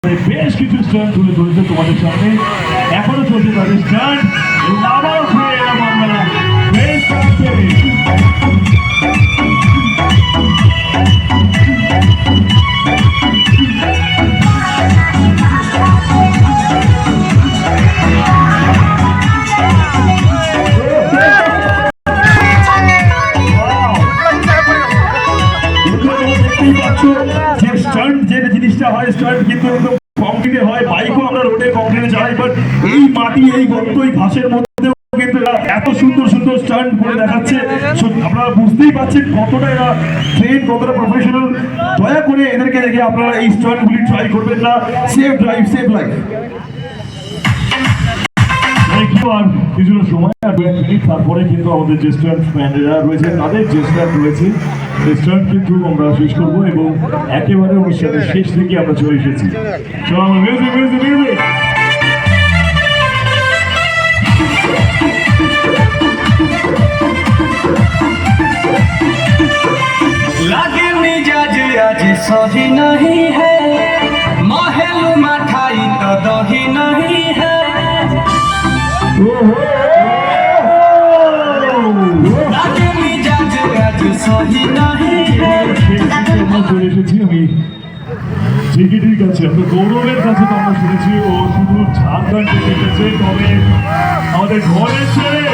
বেশ কিছু স্টান্ট তুলে ধরেছে তোমাদের সামনে, এখনো চলছে তাদের স্টান্ট এবং আবারও ফিরে এলাম আমরা বেশ প্রান্তে। যে স্টান্ট যে জিনিসটা হয়, স্টান্ট কিন্তু একদম কংক্রিটে হয়, বাইকও আমরা রোডে কংক্রিটে চালাই, বাট এই মাটি, এই গর্ত, এই ঘাসের মধ্যেও কিন্তু এরা এত সুন্দর সুন্দর স্টান্ট করে দেখাচ্ছে। আপনারা বুঝতেই পারছেন কতটা এরা ট্রেন, কতটা প্রফেশনাল। দয়া করে এদেরকে দেখে আপনারা এই স্টান্টগুলি ট্রাই করবেন না। Safe drive, save life. আর কিছুটা সময়, আর 2 মিনিট, তারপরে কিন্তু আমাদের যে স্টান্ট ম্যানেজার রয়েছে তাদের যে স্টান্ট রয়েছে সেই স্টান্ট কিন্তু আমরা শেষ করবো এবং একেবারে অনুষ্ঠানের শেষ দিকে আমরা চলে এসেছি। Music music music. लागे मिजाज आज सही नहीं है, महल मठाई तो दही नहीं है। लागे मिजाज आज सही नहीं है। চলে এসেছি আমি টিকিটির কাছে, আমরা গৌরবের কাছে তো আমরা শুনেছি ও শুধু ঝাড়খণ্ড এসেছে, তবে আমাদের ঘরের ছেলে